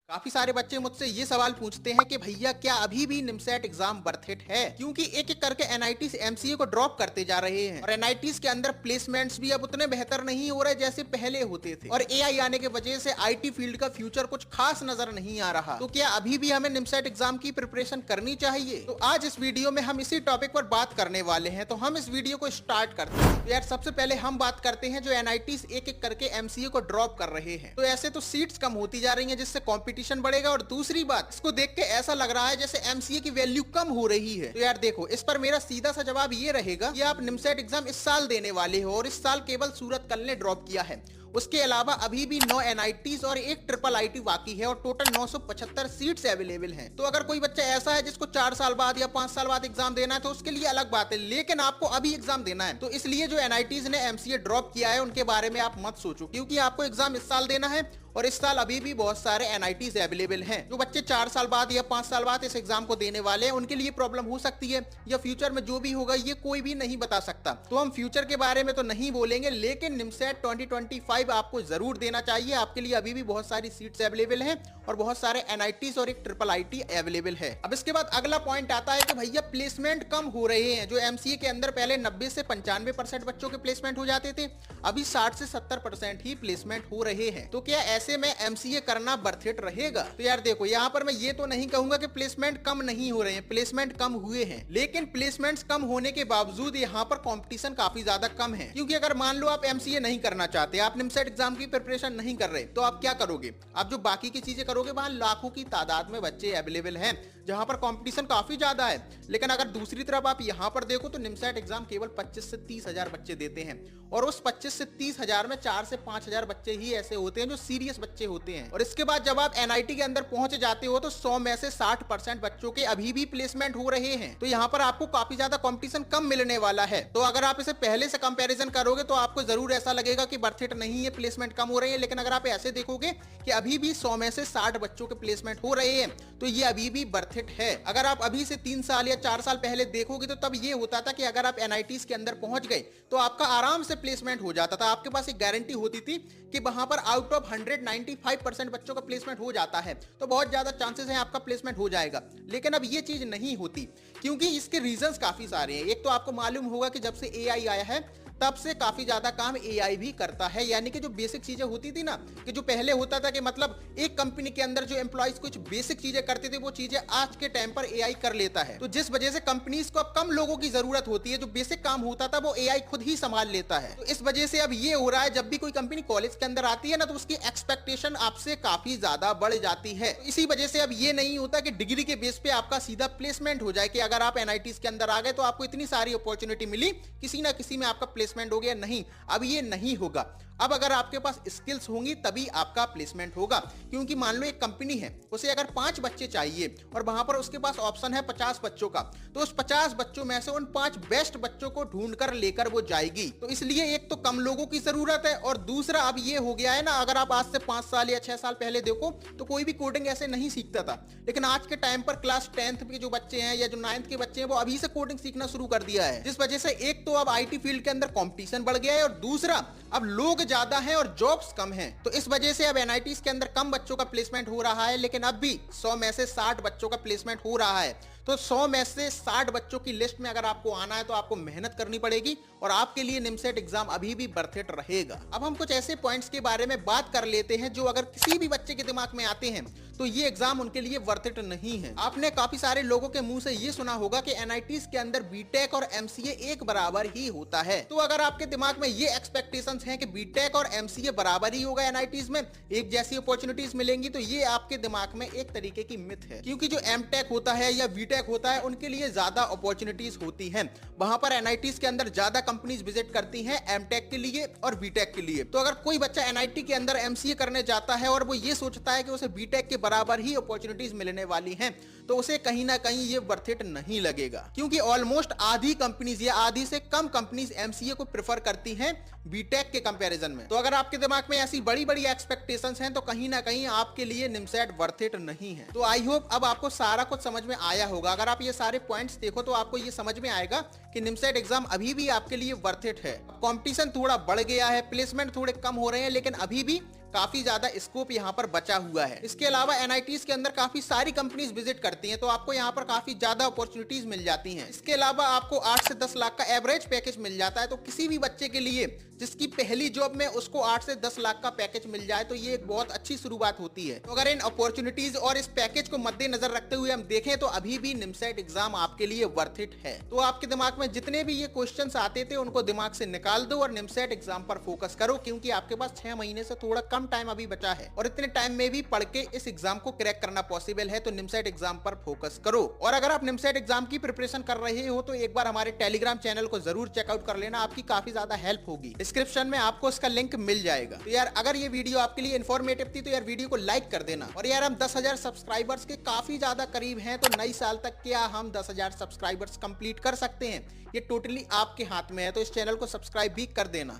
काफी सारे बच्चे मुझसे ये सवाल पूछते हैं कि भैया क्या अभी भी निमसेट एग्जाम वर्थ इट है, क्योंकि एक एक करके एनआईटी एमसीए को ड्रॉप करते जा रहे हैं और एनआईटी के अंदर प्लेसमेंट्स भी अब उतने बेहतर नहीं हो रहे जैसे पहले होते थे और एआई आने की वजह से आईटी फील्ड का फ्यूचर कुछ खास नजर नहीं आ रहा। तो क्या अभी भी हमें निमसेट एग्जाम की प्रिपरेशन करनी चाहिए? तो आज इस वीडियो में हम इसी टॉपिक पर बात करने वाले हैं। तो हम इस वीडियो को स्टार्ट करते हैं। तो यार सबसे पहले हम बात करते हैं जो एनआईटी एक एक करके एमसीए को ड्रॉप कर रहे हैं। तो ऐसे तो सीट्स कम होती जा रही है जिससे कॉम्पिटिशन बढ़ेगा और दूसरी बात, इसको देख के ऐसा लग रहा है जैसे एमसीए की वैल्यू कम हो रही है। तो यार देखो, इस पर मेरा सीधा सा जवाब ये रहेगा कि आप निमसेट एग्जाम इस साल देने वाले हो और इस साल केवल सूरत कल ने ड्रॉप किया है। उसके अलावा अभी भी 9 एनआईटीज और एक ट्रिपल आईटी बाकी है और टोटल 975 सीट्स अवेलेबल हैं। तो अगर कोई बच्चा ऐसा है जिसको 4 साल बाद या 5 साल बाद एग्जाम देना है तो उसके लिए अलग बात है, लेकिन आपको अभी एग्जाम देना है। तो इसलिए जो एनआईटीज ने एमसीए ड्रॉप किया है उनके बारे में आप मत सोचो, क्योंकि आपको एग्जाम इस साल देना है और इस साल अभी भी बहुत सारे एनआईटीज अवेलेबल हैं। जो बच्चे 4 साल बाद या 5 साल बाद इस एग्जाम को देने वाले हैं उनके लिए प्रॉब्लम हो सकती है, या फ्यूचर में जो भी होगा ये कोई भी नहीं बता सकता। तो हम फ्यूचर के बारे में तो नहीं बोलेंगे, लेकिन निमसेट 2025 आपको जरूर देना चाहिए। आपके लिए अभी भी बहुत सारी सीट्स अवेलेबल हैं और बहुत सारे एनआईटीज और एक ट्रिपल आईटी अवेलेबल है। अब इसके बाद अगला पॉइंट आता है कि भैया प्लेसमेंट कम हो रहे हैं। जो एमसीए के अंदर पहले 90 से 95% बच्चों के प्लेसमेंट हो जाते थे, अभी 60 से 70% ही प्लेसमेंट हो रहे हैं। तो क्या ऐसे में एमसीए करना वर्थ इट रहेगा? तो यार देखो, यहाँ पर मैं ये तो नहीं कहूंगा कि प्लेसमेंट कम नहीं हो रहे हैं, प्लेसमेंट कम हुए हैं, लेकिन प्लेसमेंट्स कम होने के बावजूद यहाँ पर कंपटीशन काफी ज्यादा कम है। क्योंकि अगर मान लो आप एमसीए नहीं करना चाहते, आप निमसेट एग्जाम की प्रिपरेशन नहीं कर रहे, तो आप क्या करोगे? आप जो बाकी की चीजें करोगे, वहां लाखों की तादाद में बच्चे अवेलेबल हैं जहां पर कंपटीशन काफी ज्यादा है। लेकिन अगर दूसरी तरफ आप यहां पर देखो तो निमसेट एग्जाम केवल 25 से 30 हजार बच्चे देते हैं और उस 25 से 30 हजार में 4 से 5 हजार बच्चे ही ऐसे होते हैं जो सीरियस बच्चे होते हैं। और इसके बाद जब आप एनआईटी के अंदर पहुंच जाते हो तो 100 में से 60% बच्चों के अभी भी प्लेसमेंट हो रहे हैं। तो यहाँ पर आपको काफी ज्यादा कंपटीशन कम मिलने वाला है। तो अगर आप इसे पहले से कंपैरिजन करोगे तो आपको जरूर ऐसा लगेगा कि वर्थ इट नहीं है, प्लेसमेंट कम हो रहे हैं। लेकिन अगर आप ऐसे देखोगे कि अभी भी 100 में से 60 बच्चों के प्लेसमेंट हो रहे हैं, तो ये अभी भी वर्थ इट है। अगर आप अभी से 3 साल या 4 साल पहले देखोगे तो तब ये होता था कि अगर आप एनआईटीज के अंदर पहुंच गए तो आपका आराम से प्लेसमेंट हो जाता था। आपके पास एक गारंटी होती थी कि वहां पर आउट ऑफ 195% बच्चों का प्लेसमेंट हो जाता है, तो बहुत ज्यादा चांसेस हैं आपका प्लेसमेंट हो जाएगा। लेकिन अब ये चीज नहीं होती, क्योंकि इसके रीजंस काफी सारे हैं। एक तो आपको मालूम होगा कि जब से एआई आया है तब से काफी ज्यादा काम एआई भी करता है। यानी कि जो बेसिक चीजें होती थी ना, कि जो पहले होता था कि मतलब एक कंपनी के अंदर जो एम्प्लॉइज कुछ बेसिक चीजें करते थे, वो चीजें आज के टाइम पर एआई कर लेता है। तो जिस वजह से कंपनीज को अब कम लोगों की जरूरत होती है, जो बेसिक काम होता था वो एआई खुद ही संभाल लेता है। तो इस वजह से अब ये हो रहा है, जब भी कोई कंपनी कॉलेज के अंदर आती है ना, तो उसकी एक्सपेक्टेशन आपसे काफी ज्यादा बढ़ जाती है। तो इसी वजह से अब ये नहीं होता कि डिग्री के बेस पे आपका सीधा प्लेसमेंट हो जाए, कि अगर आप एनआईटीज के अंदर आ गए तो आपको इतनी सारी अपॉर्चुनिटी मिली, किसी ना किसी में आपका प्लेसमेंट हो गया। नहीं, अब ये नहीं होगा। अब अगर आपके पास स्किल्स होंगी तभी आपका प्लेसमेंट होगा। क्योंकि मान लो एक कंपनी है, उसे अगर 5 बच्चे चाहिए और वहां पर उसके पास ऑप्शन है 50 बच्चों का, तो उस 50 बच्चों में से उन 5 बेस्ट बच्चों को ढूंढकर लेकर वो जाएगी। तो इसलिए एक तो कम लोगों की जरूरत है, और दूसरा अब ये हो गया है ना, अगर आप आज से 5 साल या 6 साल पहले देखो तो कोई भी कोडिंग ऐसे नहीं सीखता था। लेकिन आज के टाइम पर क्लास 10th के जो बच्चे हैं या जो 9th के बच्चे हैं, वो अभी से कोडिंग सीखना शुरू कर दिया है। जिस वजह से एक तो अब आईटी फील्ड के अंदर कॉम्पिटिशन बढ़ गया है और दूसरा अब लोग ज्यादा हैं और जॉब्स कम हैं। तो इस वजह से अब एनआईटीज के अंदर कम बच्चों का प्लेसमेंट हो रहा है, लेकिन अब भी 100 में से 60 बच्चों का प्लेसमेंट हो रहा है। तो 100 में से 60 बच्चों की लिस्ट में अगर आपको आना है तो आपको मेहनत करनी पड़ेगी और आपके लिए निमसेट एग्जाम अभी भी वर्थ इट रहेगा। अब हम कुछ ऐसे पॉइंट्स के बारे में बात कर लेते हैं जो अगर किसी भी बच्चे के दिमाग में आते हैं तो ये एग्जाम उनके लिए वर्थ इट नहीं है। आपने काफी सारे लोगों के मुंह से ये सुना होगा कि एनआईटीज के अंदर बीटेक और एमसीए एक बराबर ही होता है। तो अगर आपके दिमाग में ये एक्सपेक्टेशंस हैं कि बीटेक और एमसीए बराबर ही होगा, एनआईटीज में एक जैसी अपॉर्चुनिटीज मिलेंगी, तो ये आपके दिमाग में एक तरीके की मिथ है। क्योंकि जो एमटेक होता है या बीटेक होता है उनके लिए ज्यादा अपॉर्चुनिटीज होती हैं। वहां पर एनआईटीज के अंदर ज्यादा कंपनीज विजिट करती हैं एमटेक के लिए और बीटेक के लिए। तो अगर कोई बच्चा एनआईटी के अंदर एमसीए करने जाता है और वो ये सोचता है कि उसे बीटेक के बराबर ही अपॉर्चुनिटीज मिलने वाली हैं, तो उसे कहीं ना कहीं ये वर्थ इट नहीं लगेगा। क्योंकि ऑलमोस्ट आधी कंपनीज या आधी से कम कंपनीज एमसीए को प्रेफर करती हैं बीटेक के कंपैरिजन में। तो अगर आपके दिमाग में ऐसी बड़ी बड़ी एक्सपेक्टेशंस हैं तो कहीं ना कहीं आपके लिए निमसेट वर्थ इट नहीं है। तो आई होप अब आपको सारा कुछ समझ में आया होगा। अगर आप ये सारे पॉइंट्स देखो तो आपको ये समझ में आएगा कि निमसेट एग्जाम अभी भी आपके लिए वर्थ इट है। कंपटीशन थोड़ा बढ़ गया है, प्लेसमेंट थोड़े कम हो रहे हैं, लेकिन अभी भी काफी ज्यादा स्कोप यहाँ पर बचा हुआ है। इसके अलावा एनआईटीज के अंदर काफी सारी कंपनीज विजिट करती हैं, तो आपको यहाँ पर काफी ज्यादा अपॉर्चुनिटीज मिल जाती हैं। इसके अलावा आपको 8 से 10 लाख का एवरेज पैकेज मिल जाता है। तो किसी भी बच्चे के लिए जिसकी पहली जॉब में उसको 8 से 10 लाख का पैकेज मिल जाए तो ये एक बहुत अच्छी शुरुआत होती है। तो अगर इन अपॉर्चुनिटीज और इस पैकेज को मद्देनजर रखते हुए हम देखें तो अभी भी निमसेट एग्जाम आपके लिए वर्थ इट है। तो आपके दिमाग में जितने भी ये क्वेश्चंस आते थे उनको दिमाग से निकाल दो और निमसेट एग्जाम पर फोकस करो, क्योंकि आपके पास 6 महीने से थोड़ा कम टाइम अभी बचा है और इतने टाइम में भी पढ़ के इस एग्जाम को क्रैक करना पॉसिबल है। तो निमसेट एग्जाम पर फोकस करो। और अगर आप निमसेट एग्जाम की प्रिपरेशन कर रहे हो तो एक बार हमारे टेलीग्राम चैनल को जरूर चेकआउट कर लेना, आपकी काफी ज्यादा हेल्प होगी। डिस्क्रिप्शन में आपको इसका लिंक मिल जाएगा। तो यार अगर ये वीडियो आपके लिए इन्फॉर्मेटिव थी तो यार वीडियो को लाइक कर देना। और यार हम 10,000 सब्सक्राइबर्स के काफी ज्यादा करीब हैं, तो नई साल तक क्या हम 10,000 सब्सक्राइबर्स कंप्लीट कर सकते हैं, ये टोटली आपके हाथ में है। तो इस चैनल को सब्सक्राइब भी कर देना।